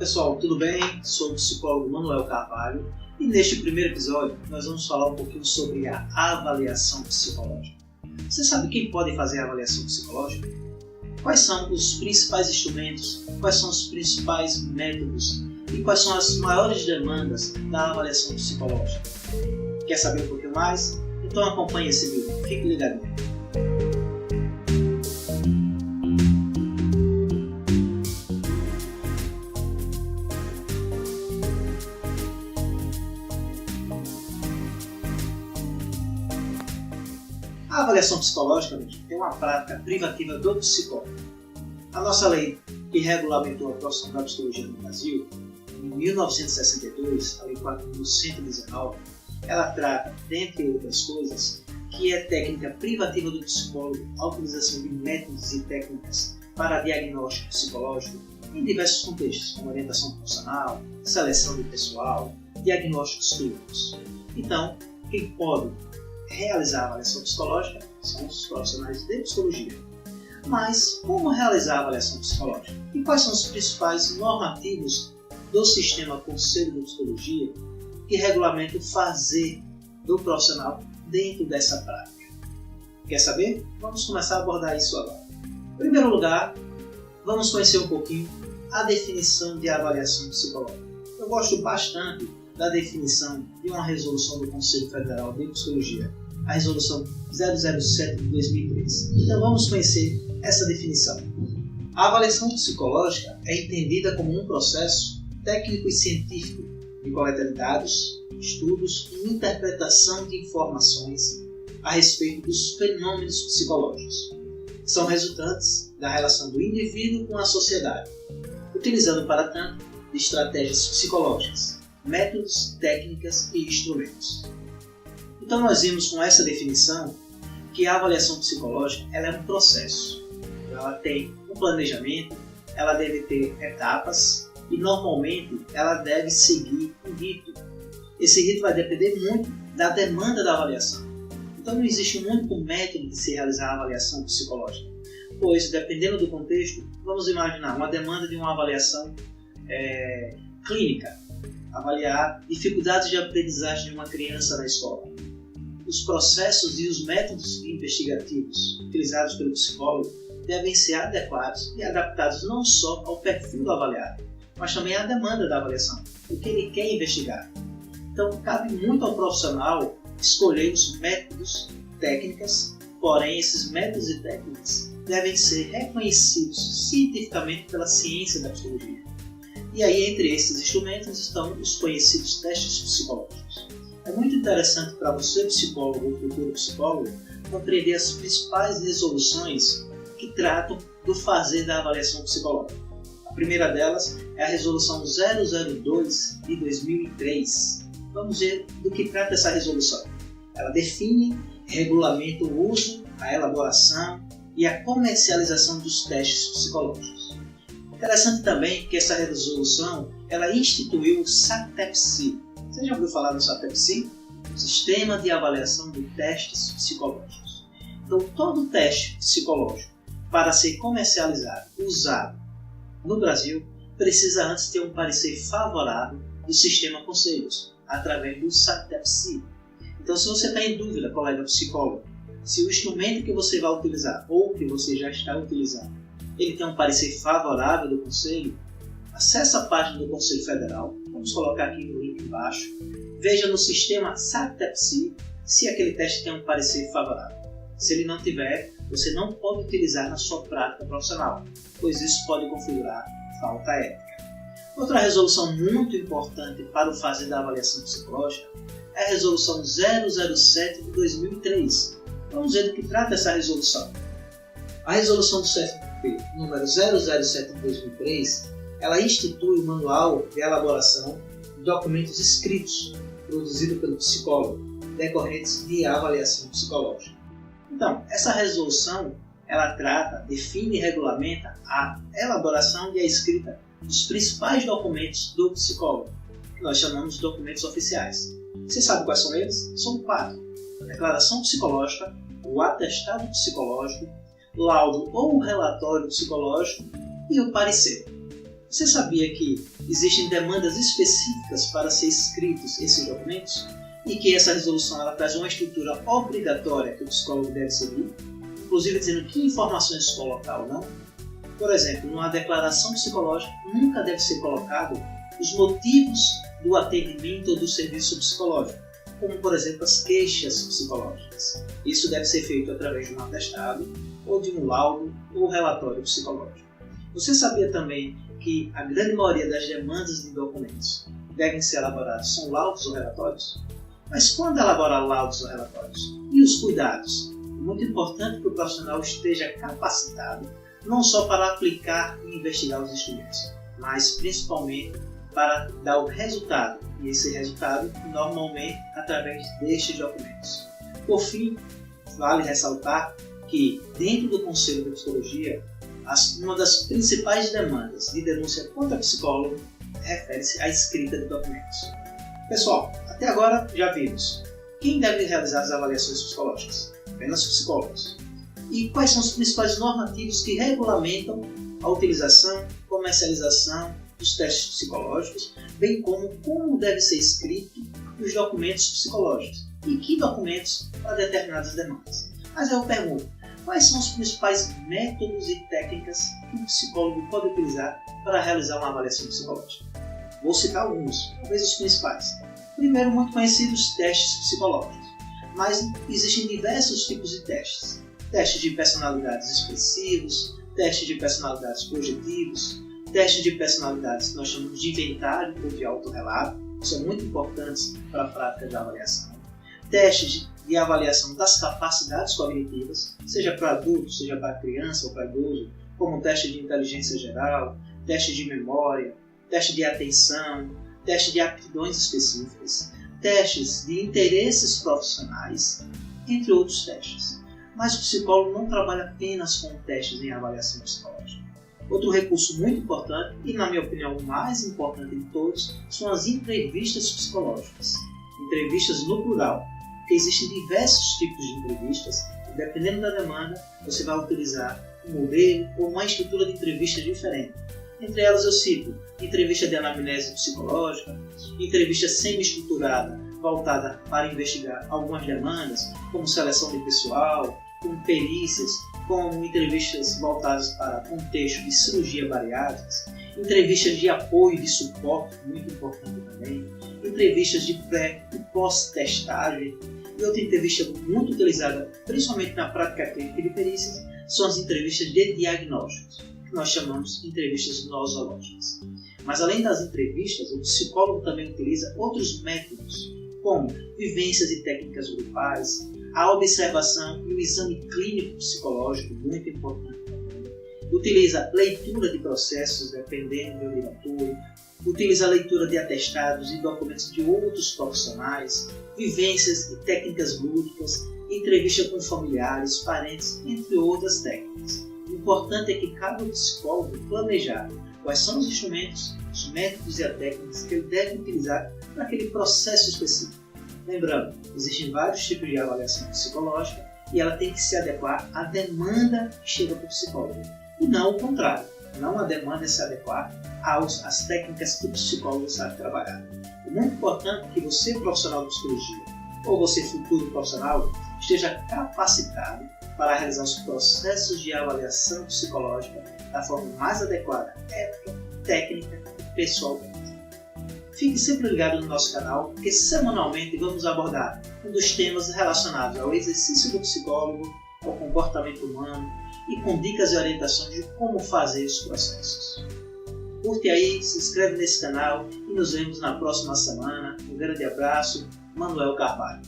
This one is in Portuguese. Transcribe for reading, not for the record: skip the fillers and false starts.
Pessoal, tudo bem? Sou o psicólogo Manuel Carvalho e neste primeiro episódio nós vamos falar um pouquinho sobre a avaliação psicológica. Você sabe quem pode fazer a avaliação psicológica? Quais são os principais instrumentos, quais são os principais métodos e quais são as maiores demandas da avaliação psicológica? Quer saber um pouquinho mais? Então acompanhe esse vídeo, fique ligadinho. A avaliação psicológica é uma prática privativa do psicólogo. A nossa lei que regulamentou a profissão da psicologia no Brasil, em 1962, a Lei 4.119, ela trata, dentre outras coisas, que é técnica privativa do psicólogo a utilização de métodos e técnicas para diagnóstico psicológico em diversos contextos, como orientação profissional, seleção de pessoal, diagnósticos clínicos. Então, quem pode realizar a avaliação psicológica são os profissionais de psicologia. Mas como realizar a avaliação psicológica? E quais são os principais normativos do sistema Conselho de Psicologia que regulamentam o fazer do profissional dentro dessa prática? Quer saber? Vamos começar a abordar isso agora. Em primeiro lugar, vamos conhecer um pouquinho a definição de avaliação psicológica. Eu gosto bastante da definição de uma resolução do Conselho Federal de Psicologia, a resolução 007 de 2003. Então vamos conhecer essa definição. A avaliação psicológica é entendida como um processo técnico e científico de coleta de dados, estudos e interpretação de informações a respeito dos fenômenos psicológicos, que são resultantes da relação do indivíduo com a sociedade, utilizando para tanto de estratégias psicológicas, métodos, técnicas e instrumentos. Então nós vimos com essa definição que a avaliação psicológica ela é um processo. Ela tem um planejamento, ela deve ter etapas e normalmente ela deve seguir um rito. Esse rito vai depender muito da demanda da avaliação. Então não existe um único método de se realizar a avaliação psicológica, pois dependendo do contexto, vamos imaginar uma demanda de uma avaliação clínica, avaliar dificuldades de aprendizagem de uma criança na escola. Os processos e os métodos investigativos utilizados pelo psicólogo devem ser adequados e adaptados não só ao perfil do avaliado, mas também à demanda da avaliação, o que ele quer investigar. Então, cabe muito ao profissional escolher os métodos, técnicas, porém esses métodos e técnicas devem ser reconhecidos cientificamente pela ciência da psicologia. E aí, entre esses instrumentos, estão os conhecidos testes psicológicos. É muito interessante para você, psicólogo ou futuro psicólogo, compreender as principais resoluções que tratam do fazer da avaliação psicológica. A primeira delas é a Resolução 002 de 2003. Vamos ver do que trata essa resolução. Ela define, regulamenta o uso, a elaboração e a comercialização dos testes psicológicos. Interessante também que essa resolução ela instituiu o SATEPSI. Você já ouviu falar do SATEPSI? Sistema de Avaliação de Testes Psicológicos. Então, todo teste psicológico, para ser comercializado, usado no Brasil, precisa antes ter um parecer favorável do sistema Conselhos, através do SATEPSI. Então, se você está em dúvida, colega psicólogo, se o instrumento que você vai utilizar ou que você já está utilizando, ele tem um parecer favorável do Conselho, acesse a página do Conselho Federal, vamos colocar aqui no link embaixo, veja no sistema SATEPSI se aquele teste tem um parecer favorável. Se ele não tiver, você não pode utilizar na sua prática profissional, pois isso pode configurar falta ética. Outra resolução muito importante para o fazer da avaliação psicológica é a Resolução 007 de 2003. Vamos ver do que trata essa resolução. A resolução do CFP número 007 de 2003, ela institui o manual de elaboração de documentos escritos produzido pelo psicólogo, decorrentes de avaliação psicológica. Então, essa resolução, ela trata, define e regulamenta a elaboração e a escrita dos principais documentos do psicólogo, que nós chamamos de documentos oficiais. Você sabe quais são eles? São 4. A declaração psicológica, o atestado psicológico, laudo ou relatório psicológico e o parecer. Você sabia que existem demandas específicas para ser escritos esses documentos? E que essa resolução ela traz uma estrutura obrigatória que o psicólogo deve seguir, inclusive dizendo que informações colocar ou não? Por exemplo, numa declaração psicológica nunca deve ser colocado os motivos do atendimento ou do serviço psicológico, como por exemplo as queixas psicológicas. Isso deve ser feito através de um atestado, ou de um laudo ou relatório psicológico. Você sabia também que a grande maioria das demandas de documentos devem ser elaborados são laudos ou relatórios? Mas quando elaborar laudos ou relatórios? E os cuidados? É muito importante que o profissional esteja capacitado não só para aplicar e investigar os instrumentos, mas principalmente para dar o resultado, e esse resultado normalmente através destes documentos. Por fim, vale ressaltar que dentro do Conselho de Psicologia, uma das principais demandas de denúncia contra psicólogo refere-se à escrita de documentos. Pessoal, até agora já vimos quem deve realizar as avaliações psicológicas, apenas psicólogos. E quais são os principais normativos que regulamentam a utilização, comercialização dos testes psicológicos, bem como deve ser escrito os documentos psicológicos e que documentos para determinadas demandas. Mas eu pergunto, quais são os principais métodos e técnicas que um psicólogo pode utilizar para realizar uma avaliação psicológica? Vou citar alguns, talvez os principais. Primeiro, muito conhecidos, testes psicológicos. Mas existem diversos tipos de testes. Testes de personalidades expressivos, testes de personalidades projetivos, testes de personalidades que nós chamamos de inventário ou de autorrelato, que são muito importantes para a prática da avaliação. Testes de avaliação das capacidades cognitivas, seja para adulto, seja para criança ou para idoso, como teste de inteligência geral, teste de memória, teste de atenção, teste de aptidões específicas, testes de interesses profissionais, entre outros testes. Mas o psicólogo não trabalha apenas com testes em avaliação psicológica. Outro recurso muito importante, e na minha opinião o mais importante de todos, são as entrevistas psicológicas. Entrevistas no plural, porque existem diversos tipos de entrevistas, e dependendo da demanda, você vai utilizar um modelo ou uma estrutura de entrevista diferente. Entre elas eu cito entrevista de anamnese psicológica, entrevista semi-estruturada, voltada para investigar algumas demandas, como seleção de pessoal, como perícias, como entrevistas voltadas para contexto de cirurgia bariátrica, entrevistas de apoio e de suporte, muito importante também, entrevistas de pré e pós-testagem, e outra entrevista muito utilizada, principalmente na prática clínica de perícias, são as entrevistas de diagnósticos, que nós chamamos de entrevistas nosológicas. Mas além das entrevistas, o psicólogo também utiliza outros métodos, como vivências e técnicas grupais, a observação e o exame clínico psicológico, muito importante também. Utiliza leitura de processos, dependendo do diretor, utiliza a leitura de atestados e documentos de outros profissionais, vivências e técnicas lúdicas, entrevista com familiares, parentes, entre outras técnicas. O importante é que cada psicólogo planejar quais são os instrumentos, os métodos e as técnicas que ele deve utilizar para aquele processo específico. Lembrando, existem vários tipos de avaliação psicológica e ela tem que se adequar à demanda que chega para o psicólogo. E não o contrário, não a demanda se adequar às técnicas que o psicólogo sabe trabalhar. É muito importante que você, profissional de psicologia, ou você, futuro profissional, esteja capacitado para realizar os processos de avaliação psicológica da forma mais adequada, ética, técnica e pessoalmente. Fique sempre ligado no nosso canal, porque semanalmente vamos abordar um dos temas relacionados ao exercício do psicólogo, ao comportamento humano e com dicas e orientações de como fazer os processos. Curte aí, se inscreve nesse canal e nos vemos na próxima semana. Um grande abraço, Manuel Carvalho.